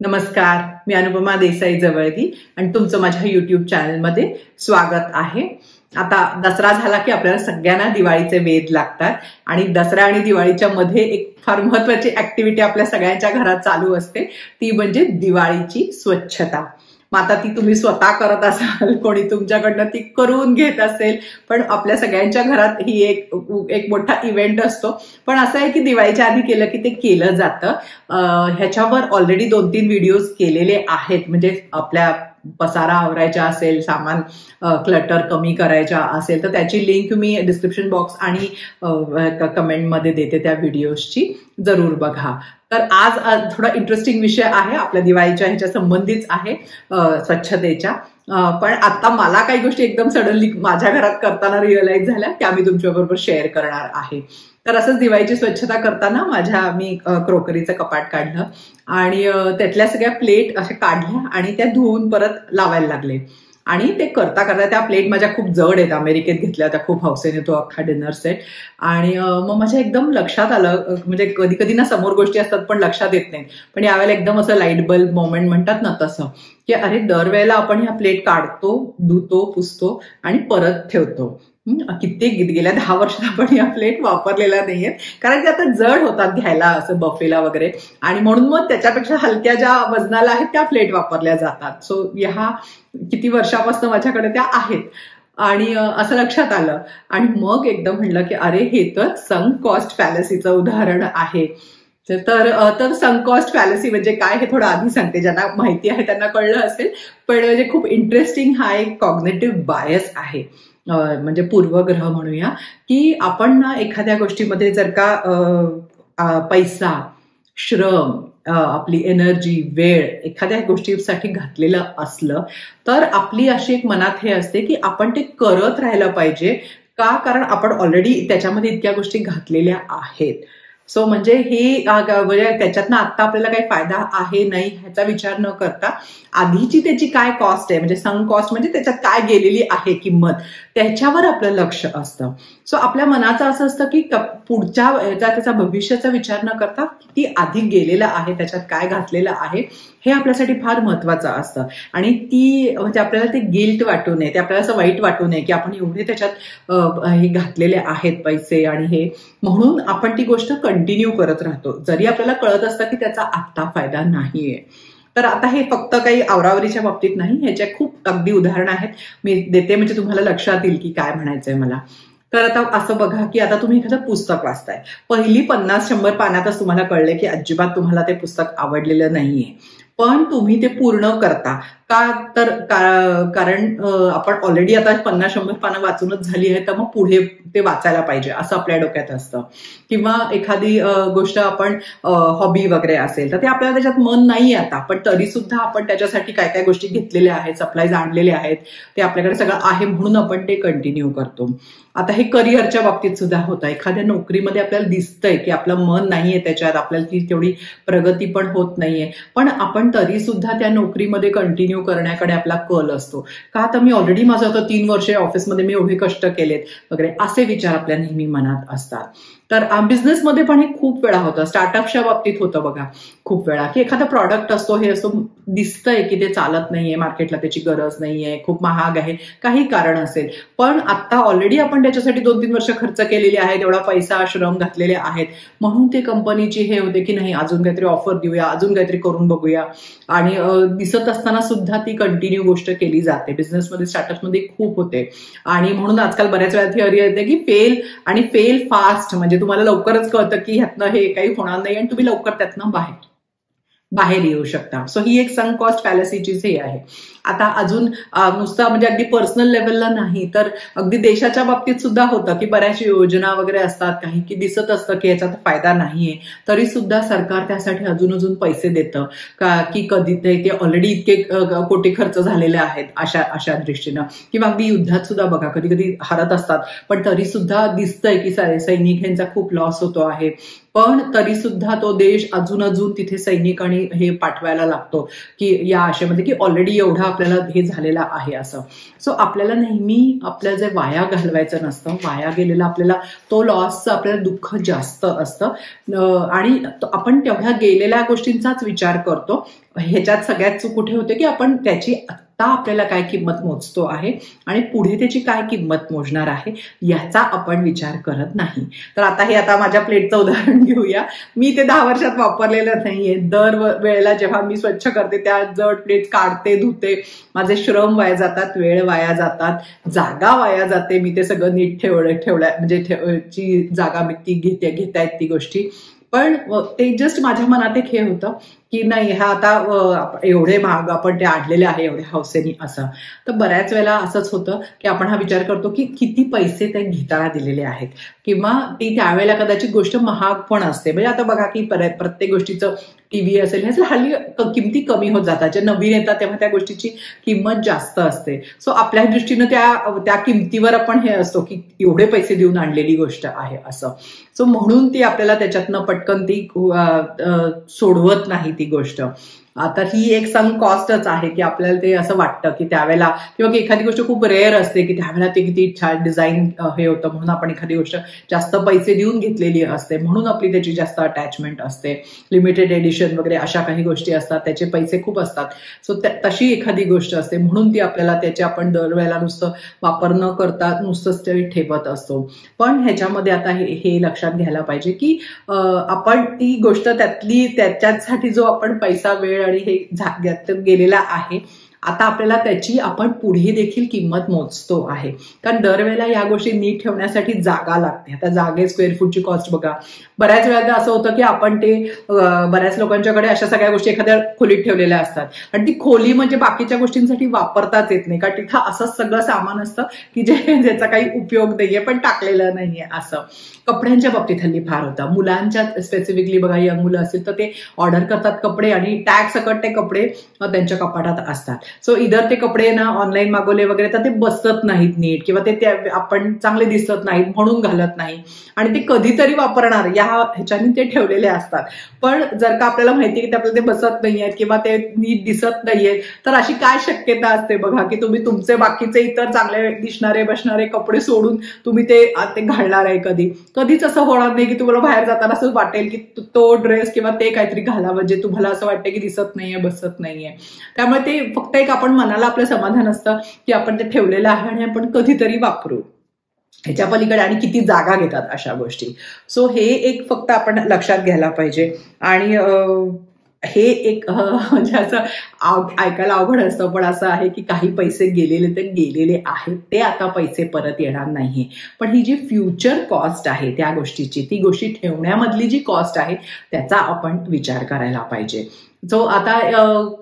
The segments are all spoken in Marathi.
नमस्कार, मी अनुपमा देसाई जवळगी आणि तुमचं माझ्या युट्यूब चॅनलमध्ये स्वागत आहे. आता दसरा झाला की आपल्याला सगळ्यांना दिवाळीचे वेध लागतात आणि दसरा आणि दिवाळीच्या मध्ये एक फार महत्वाची ऍक्टिव्हिटी आपल्या सगळ्यांच्या घरात चालू असते, ती म्हणजे दिवाळीची स्वच्छता. मग आता ती तुम्ही स्वतः करत असाल, कोणी तुमच्याकडनं ती करून घेत असेल, पण आपल्या सगळ्यांच्या घरात ही एक मोठा इव्हेंट असतो. पण असं आहे की दिवाळीच्या आधी केलं की ते केलं जातं. ह्याच्यावर ऑलरेडी 2-3 व्हिडिओज केलेले आहेत. म्हणजे आपल्या पसारा आवरायचा असेल, सामान क्लटर कमी करायचा असेल तर त्याची लिंक मी डिस्क्रिप्शन बॉक्स आणि कमेंटमध्ये देते त्या व्हिडिओजची, जरूर बघा. तर आज थोडा इंटरेस्टिंग विषय आहे, आपल्या दिवाळीच्या ह्याच्या संबंधीच आहे, स्वच्छतेच्या. पण आता मला काही गोष्टी एकदम सडनली माझ्या घरात करताना रिअलाइज झाल्या, त्या मी तुमच्याबरोबर शेअर करणार आहे. तर असंच दिवाळीची स्वच्छता करताना मी क्रोकरीचं कपाट काढलं आणि त्यातल्या सगळ्या प्लेट अशा काढल्या आणि त्या धुवून परत लावायला लागले. आणि ते करता करता त्या प्लेट माझ्या खूप जड आहेत, अमेरिकेत घेतल्या होत्या खूप हौसेने तो अख्खा डिनर सेट. आणि मग माझ्या एकदम लक्षात आलं, म्हणजे कधी कधी ना समोर गोष्टी असतात पण लक्षात येत नाहीत, पण यावेळेला एकदम असं लाईट बल्ब मोमेंट म्हणतात ना तसं, की अरे दरवेळेला आपण ह्या प्लेट काढतो, धुतो, पुसतो आणि परत ठेवतो. कित्येक गेल्या 10 वर्षात आपण या प्लेट वापरलेल्या नाहीयेत, कारण की आता जड होतात घ्यायला, असं बफेला वगैरे, आणि म्हणून मग त्याच्यापेक्षा हलक्या ज्या वजनाला आहेत त्या प्लेट वापरल्या जातात. सो ह्या किती वर्षापासून माझ्याकडे त्या आहेत. आणि असं लक्षात आलं आणि मग एकदम म्हणलं की अरे हे तर संक कॉस्ट फॅलसीचं उदाहरण आहे. तर संक कॉस्ट फॅलसी म्हणजे काय हे थोडं आधी सांगते, ज्यांना माहिती आहे त्यांना कळलं असेल. पण म्हणजे खूप इंटरेस्टिंग हा एक कॉग्नेटिव्ह बायस आहे, म्हणजे पूर्वग्रह म्हणूया, की आपण ना एखाद्या गोष्टीमध्ये जर का पैसा, श्रम, आपली एनर्जी, वेळ एखाद्या गोष्टीसाठी घातलेलं असलं तर आपली अशी एक मनात हे असते की आपण ते करत राहायला पाहिजे. का? कारण आपण ऑलरेडी त्याच्यामध्ये इतक्या गोष्टी घातलेल्या आहेत. सो म्हणजे हे त्याच्यातनं आता आपल्याला काही फायदा आहे नाही ह्याचा विचार न करता आधीची त्याची काय कॉस्ट आहे, म्हणजे संक कॉस्ट म्हणजे त्याच्यात काय गेलेली आहे किंमत, त्याच्यावर आपलं लक्ष असतं. सो आपल्या मनाचं असं असतं की पुढच्या त्याचा भविष्याचा विचार न करता किती आधी गेलेलं आहे, त्याच्यात काय घातलेलं आहे हे आपल्यासाठी फार महत्वाचं असतं. आणि म्हणजे आपल्याला ते गिल्ट वाटू नये, ते आपल्याला असं वाईट वाटू नये की आपण एवढे त्याच्यात हे घातलेले आहेत पैसे आणि हे, म्हणून आपण ती गोष्ट कंटिन्यू करत राहतो जरी आपल्याला कळत असतं की त्याचा आत्ता फायदा नाहीये. तर आता हे फक्त काही आवरावरीच्या बाबतीत नाही, ह्याच्या खूप अगदी उदाहरणं आहेत, मी देते म्हणजे तुम्हाला लक्षात येईल की काय म्हणायचंय मला. तर आता असं बघा की आता तुम्ही एखादं पुस्तक वाचताय, पहिली 50-100 पानातच तुम्हाला कळलंय की अजिबात तुम्हाला ते पुस्तक आवडलेलं नाहीये, पण तुम्ही ते पूर्ण करता का? तर कारण आपण ऑलरेडी आता 50-100 पानं वाचूनच झाली आहे, तर मग पुढे ते वाचायला पाहिजे असं आपल्या डोक्यात असतं. किंवा एखादी गोष्ट आपण हॉबी वगैरे असेल तर ते आपल्याला त्याच्यात मन नाही आता, पण तरी सुद्धा आपण त्याच्यासाठी काय काय गोष्टी घेतलेल्या आहेत, सप्लायज आणलेले आहेत, ते आपल्याकडे सगळं आहे म्हणून आपण ते कंटिन्यू करतो. आता हे करिअरच्या बाबतीत सुद्धा होतं. एखाद्या नोकरीमध्ये आपल्याला दिसतंय की आपलं मन नाहीये त्याच्यात, आपल्याला ती तेवढी प्रगती पण होत नाहीये, पण आपण तरी सुद्धा त्या नोकरीमध्ये कंटिन्यू करण्याकडे आपला कल असतो. का? तर मी ऑलरेडी माझं आता 3 वर्षे ऑफिसमध्ये मी एवढे कष्ट केलेत वगैरे, असे विचार आपल्या नेहमी मनात असतात. तर बिझनेसमध्ये पण हे खूप वेळा होतं, स्टार्टअपच्या बाबतीत होतं बघा खूप वेळा, की एखादा प्रॉडक्ट असतो, हे असं दिसतंय की ते चालत नाहीये, मार्केटला त्याची गरज नाहीये, खूप महाग आहे, काही कारण असेल, पण आता ऑलरेडी आपण त्याच्यासाठी 2-3 वर्ष खर्च केलेली आहेत, एवढा पैसा श्रम घातलेले आहेत, म्हणून ते कंपनीची हे होते की नाही अजून काहीतरी ऑफर देऊया, अजून काहीतरी करून बघूया, आणि दिसत असताना सुद्धा ती कंटिन्यू गोष्ट केली जाते. बिझनेसमध्ये, स्टार्टअपमध्ये खूप होते. आणि म्हणून आजकाल बऱ्याच वेळा थिअरी येते की फेल फास्ट, म्हणजे तुम्हाला लवकरच कळतं की ह्यातनं हे काही होणार नाही आणि तुम्ही लवकर त्यातनं बाहेर येऊ शकता. सो ही एक संक कॉस्ट फॅलसीचीच हे आहे. आता अजून नुसतं म्हणजे अगदी पर्सनल लेवलला नाही तर अगदी देशाच्या बाबतीत सुद्धा होतं की बऱ्याच योजना वगैरे असतात, काही की दिसत असतं की याच्यात फायदा नाहीये, तरी सुद्धा सरकार त्यासाठी अजून पैसे देतं का, की कधी ते ऑलरेडी इतके कोटी खर्च झालेले आहेत अशा दृष्टीनं. किंवा अगदी युद्धात सुद्धा बघा कधी कधी हरत असतात, पण तरी सुद्धा दिसतंय की सैनिक यांचा खूप लॉस होतो आहे, पण तरी सुद्धा तो देश अजून तिथे सैनिक आणि हे पाठवायला लागतो की या आशेमध्ये की ऑलरेडी एवढा आपल्याला हे झालेला आहे असं. सो आपल्याला नेहमी आपल्याला जे वाया घालवायचं नसतं, वाया गेलेलं आपल्याला तो लॉसचं आपल्याला दुःख जास्त असतं आणि आपण तेवढ्या गेलेल्या गोष्टींचाच विचार करतो. ह्याच्यात सगळ्यात चूक कुठे होते की आपण त्याची आता आपल्याला काय किंमत मोजतो आहे आणि पुढे त्याची काय किंमत मोजणार आहे याचा आपण विचार करत नाही. तर आता माझ्या प्लेटचं उदाहरण घेऊया. मी ते 10 वर्षात वापरलेलं नाहीये. दर वेळेला जेव्हा मी स्वच्छ करते त्या जड प्लेट काढते, धुते, माझे श्रम वाया जातात, वेळ वाया जातात, जागा वाया जाते. मी ते सगळं नीट ठेवल्या म्हणजे जी जागा मी ती घेतायत ती गोष्टी. पण ते जस्ट माझ्या मनात एक हे होतं की नाही हा आता एवढे महाग आपण ते आणलेले आहे एवढ्या हौसेनी असं. तर बऱ्याच वेळेला असंच होतं की आपण हा विचार करतो की किती पैसे ते घेताना दिलेले आहेत किंवा ती त्यावेळेला कदाचित गोष्ट महाग पण असते. म्हणजे आता बघा की प्रत्येक गोष्टीचं टीव्ही असेल हे हल्ली किमती कमी होत जातात. जे नवीन येतात तेव्हा त्या गोष्टीची किंमत जास्त असते. सो आपल्या दृष्टीनं त्या किमतीवर आपण हे असतो की एवढे पैसे देऊन आणलेली गोष्ट आहे असं. सो म्हणून ती आपल्याला त्याच्यातनं पटकन ती सोडवत नाही ती गोष्ट. आता ही एक सम कॉस्टच आहे की आपल्याला ते असं वाटतं की त्यावेळेला किंवा की एखादी गोष्ट खूप रेअर असते की त्यावेळेला ते किती छान डिझाईन हे होतं म्हणून आपण एखादी गोष्ट जास्त पैसे देऊन घेतलेली असते म्हणून आपली त्याची जास्त अटॅचमेंट असते. लिमिटेड एडिशन वगैरे अशा काही गोष्टी असतात त्याचे पैसे खूप असतात. सो तशी एखादी गोष्ट असते म्हणून ती आपल्याला त्याचे आपण दरवेळेला नुसतं वापर न करता नुसतंच ते ठेवत असतो. पण ह्याच्यामध्ये आता हे लक्षात घ्यायला पाहिजे की आपण ती गोष्ट त्याच्यासाठी जो आपण पैसा वेळ आणि हे गेलेला आहे आता आपल्याला त्याची आपण पुढे देखील किंमत मोजतो आहे. कारण दरवेळेला या गोष्टी नीट ठेवण्यासाठी जागा लागते. आता जागे स्क्वेअर फूटची कॉस्ट बघा. बऱ्याच वेळा असं होतं की आपण ते बऱ्याच लोकांच्याकडे अशा सगळ्या गोष्टी एखाद्या खोलीत ठेवलेल्या असतात आणि ती खोली म्हणजे बाकीच्या गोष्टींसाठी वापरताच येत नाही कारण तिथं असंच सगळं सामान असतं की ज्याचा काही उपयोग नाहीये पण टाकलेलं नाहीये असं. कपड्यांच्या बाबतीत हल्ली फार होतं. मुलांच्या स्पेसिफिकली बघा यंग मुलं असतील तर ते ऑर्डर करतात कपडे आणि टॅग सकट ते कपडे त्यांच्या कपाटात असतात. सो इधर ते कपडे ना ऑनलाईन मागवले वगैरे तर ते बसत नाहीत नीट किंवा ते आपण चांगले दिसत नाहीत म्हणून घालत नाही आणि ते कधीतरी वापरणार ह्याच्याने ते ठेवलेले असतात. पण जर का आपल्याला माहिती की आपल्याला ते बसत नाहीयेत किंवा ते नीट दिसत नाहीयेत तर अशी काय शक्यता असते बघा की तुम्ही तुमचे बाकीचे इतर चांगले दिसणारे बसणारे कपडे सोडून तुम्ही ते घालणार आहे कधीच असं होणार नाही की तुम्हाला बाहेर जाताना असं वाटेल की तो ड्रेस किंवा ते काहीतरी घाला म्हणजे तुम्हाला असं वाटतं की दिसत नाहीये बसत नाहीये. त्यामुळे ते फक्त एक आपण मनाला आपलं समाधान असतं की आपण ते ठेवलेलं आहे आणि आपण कधीतरी वापरू. ह्याच्या पलीकडे आणि किती जागा घेतात अशा गोष्टी. सो हे एक फक्त आपण लक्षात घ्यायला पाहिजे. आणि हे एक म्हणजे असं ऐकायला अवघड असतं पण असं आहे की काही पैसे गेलेले ते गेलेले आहेत ते आता पैसे परत येणार नाहीये. पण ही जी फ्युचर कॉस्ट आहे त्या गोष्टीची ती गोष्टी ठेवण्यामधली जी कॉस्ट आहे त्याचा आपण विचार करायला पाहिजे. सो आता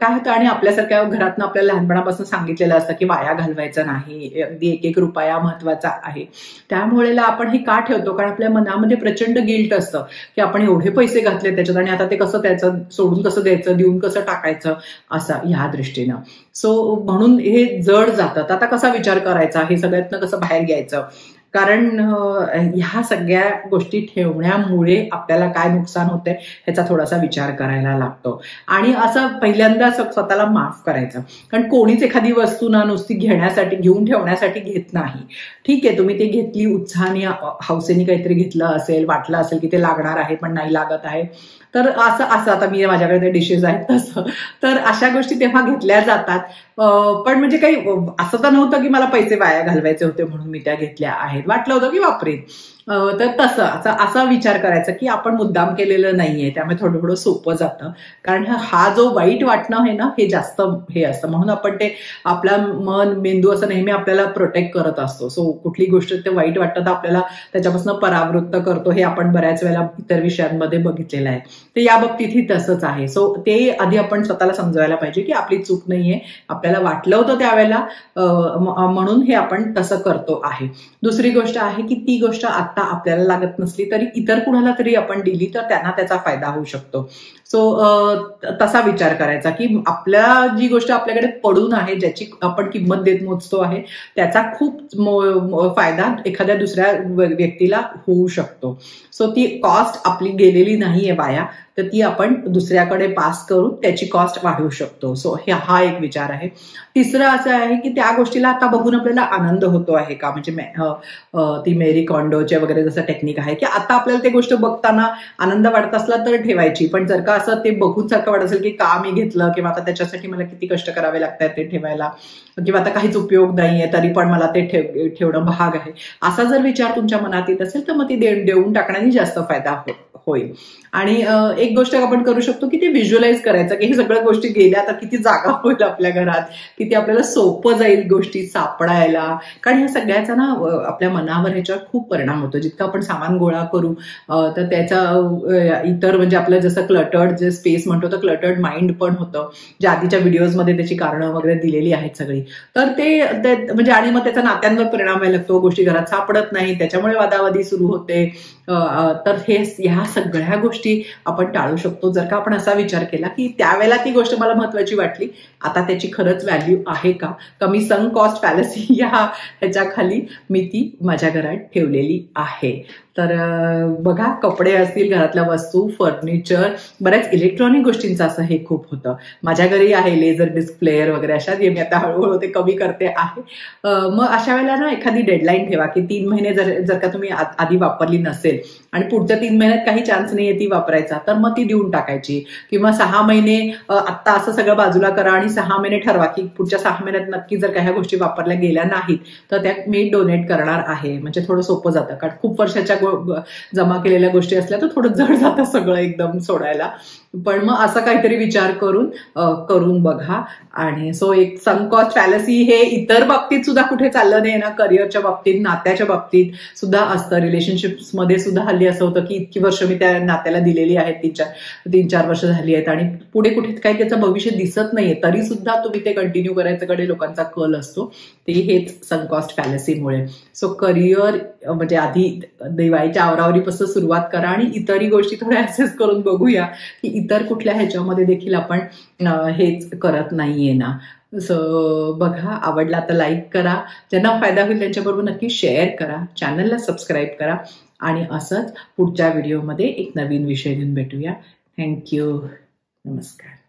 काय होतं आणि आपल्यासारख्या घरातनं आपल्याला लहानपणापासून सांगितलेलं असतं की वाया घालवायचं नाही, अगदी एक रुपया महत्वाचा आहे. त्यामुळे आपण हे का ठेवतो कारण आपल्या मनामध्ये प्रचंड गिल्ट असतं की आपण एवढे पैसे घातले त्याच्यात आणि आता ते कसं त्याचं सोडून कसं द्यायचं देऊन कसं टाकायचं असं ह्या दृष्टीनं. सो म्हणून हे जड जातात. आता कसा विचार करायचा हे सगळ्यातनं कसं बाहेर घ्यायचं कारण ह्या सगळ्या गोष्टी ठेवण्यामुळे आपल्याला काय नुकसान होतंय ह्याचा थोडासा विचार करायला लागतो. आणि असं पहिल्यांदा स्वतःला माफ करायचं कारण कोणीच एखादी वस्तू ना नुसती घेऊन ठेवण्यासाठी घेत नाही. ठीक आहे तुम्ही ते घेतली उत्साहाने हौसेने काहीतरी घेतलं असेल वाटलं असेल की ते लागणार आहे पण नाही लागत आहे तर असं आता मी माझ्याकडे ते डिशेस आहेत तसं तर अशा गोष्टी तेव्हा घेतल्या जातात. पण म्हणजे काही असं तर नव्हतं की मला पैसे वाया घालवायचे होते म्हणून मी त्या घेतल्या आहेत. वाटलं होतं की वापरेन. तर तसं असा विचार करायचा की आपण मुद्दाम केलेलं नाहीये त्यामुळे थोडं सोपं जातं. कारण हा जो वाईट वाटणं आहे ना हे जास्त हे असतं म्हणून आपण ते आपला मेंदू असं नेहमी आपल्याला प्रोटेक्ट करत असतो. सो कुठली गोष्ट ते वाईट वाटतं तर आपल्याला त्याच्यापासून परावृत्त करतो. हे आपण बऱ्याच वेळेला इतर विषयांमध्ये बघितलेलं आहे. तर या बाबतीतही तसंच आहे. सो ते आधी आपण स्वतःला समजायला पाहिजे की आपली चूक नाहीये आपल्याला वाटलं होतं त्यावेळेला म्हणून हे आपण तसं करतो आहे. दुसरी गोष्ट आहे की ती गोष्ट आता आपल्याला लागत नसली तरी इतर कुणाला तरी आपण दिली तर त्यांना त्याचा फायदा होऊ शकतो. सो तसा विचार करायचा की आपल्या जी गोष्ट आपल्याकडे पडून आहे, ज्याची आपण किंमत देत मोजतो आहे, त्याचा खूप फायदा एखाद्या दुसऱ्या व्यक्तीला होऊ शकतो. सो ती कॉस्ट आपली गेलेली नाहीये वाया, तर ती आपण दुसऱ्याकडे पास करून त्याची कॉस्ट वाढवू शकतो. सो हा एक विचार आहे. तिसरं असं आहे की त्या गोष्टीला आता बघून आपल्याला आनंद होतो आहे का, म्हणजे ती मेरी कॉन्डोचे वगैरे जसं टेक्निक आहे की आता आपल्याला ते गोष्ट बघताना आनंद वाटत असला तर ठेवायची, पण जर का असं ते बघून सारखं वाटत असेल की का मी घेतलं किंवा आता त्याच्यासाठी मला किती कष्ट करावे लागतात ते ठेवायला, किंवा आता काहीच उपयोग नाहीये तरी पण मला ते ठेवणं भाग आहे, असा जर विचार तुमच्या मनात येत असेल तर मग ती देऊन टाकण्याने जास्त फायदा होईल. आणि एक गोष्ट आपण करू शकतो की ते व्हिज्युअलाइज करायचं की हे सगळ्या गोष्टी गेल्या तर किती जागा होईल आपल्या घरात, किती आपल्याला सोपं जाईल गोष्टी सापडायला. कारण ह्या सगळ्याचा ना आपल्या मनावर ह्याच्यावर खूप परिणाम होतो. जितकं आपण सामान गोळा करू तर त्याचा इतर म्हणजे आपलं जसं क्लटर्ड जे स्पेस म्हणतो तर क्लटर्ड माइंड पण होतं, जे आधीच्या व्हिडिओजमध्ये त्याची कारणं वगैरे दिलेली आहेत सगळी. तर ते म्हणजे आणि मग त्याचा नात्यांवर परिणाम व्हायला लागतो, गोष्टी घरात सापडत नाही, त्याच्यामुळे वादावादी सुरू होते. तर ह्या सगळ्या गोष्टी आपण टाळू शकतो जर का आपण असा विचार केला की त्यावेळेला ती गोष्ट मला महत्वाची वाटली, आता त्याची खरंच व्हॅल्यू आहे का मी संक कॉस्ट फॅलसी ह्याच्याखाली मी ती माझ्या घरात ठेवलेली आहे. तर बघा, कपडे असतील, घरातल्या वस्तू, फर्निचर, बऱ्याच इलेक्ट्रॉनिक गोष्टींचं असं हे खूप होतं. माझ्या घरी आहे लेझर डिस्क प्लेअर वगैरे अशा, जे मी आता हळूहळू ते कमी करते आहे. मग अशा वेळेला ना एखादी डेडलाईन ठेवा की 3 महिने जर का तुम्ही आधी वापरली नसेल आणि पुढच्या 3 महिन्यात काही चान्स नाहीये ती वापरायचा, तर मग ती देऊन टाकायची. किंवा 6 महिने आत्ता असं सगळं बाजूला करा आणि 6 महिने ठरवा की पुढच्या 6 महिन्यात नक्की जर का ह्या गोष्टी वापरल्या गेल्या नाहीत तर त्या मी डोनेट करणार आहे. म्हणजे थोडं सोपं जातं, कारण खूप वर्षाच्या जमा केलेल्या गोष्टी असल्या तर थोडं जड जातं सगळं एकदम सोडायला. पण मग असं काहीतरी विचार करून बघा. आणि सो एक संक कॉस्ट फॅलसी हे इतर बाबतीत सुद्धा कुठे चाललं नाही ना, करिअरच्या बाबतीत, नात्याच्या बाबतीत सुद्धा असतं. रिलेशनशिप्समध्ये सुद्धा हल्ली असं होतं की इतकी वर्ष मी त्या नात्याला दिलेली आहेत, 3-4 वर्ष झाली आहेत आणि पुढे कुठे काही त्याचं भविष्य दिसत नाहीये, तरी सुद्धा तुम्ही ते कंटिन्यू करायच्याकडे लोकांचा कल असतो. ते हेच संक कॉस्ट फॅलसीमुळे. सो करिअर म्हणजे आधी दिवाळीच्या आवरावरीपासून सुरुवात करा आणि इतरही गोष्टी थोड्या ऍसेस करून बघूया की इतर कुठल्या ह्याच्यामध्ये देखील आपण हेच करत नाहीये ना. सो बघा, आवडला तर लाईक करा, ज्यांना फायदा होईल त्यांच्याबरोबर नक्की शेअर करा, चॅनलला सबस्क्राईब करा आणि असंच पुढच्या व्हिडिओमध्ये एक नवीन विषय घेऊन भेटूया. थँक्यू. नमस्कार.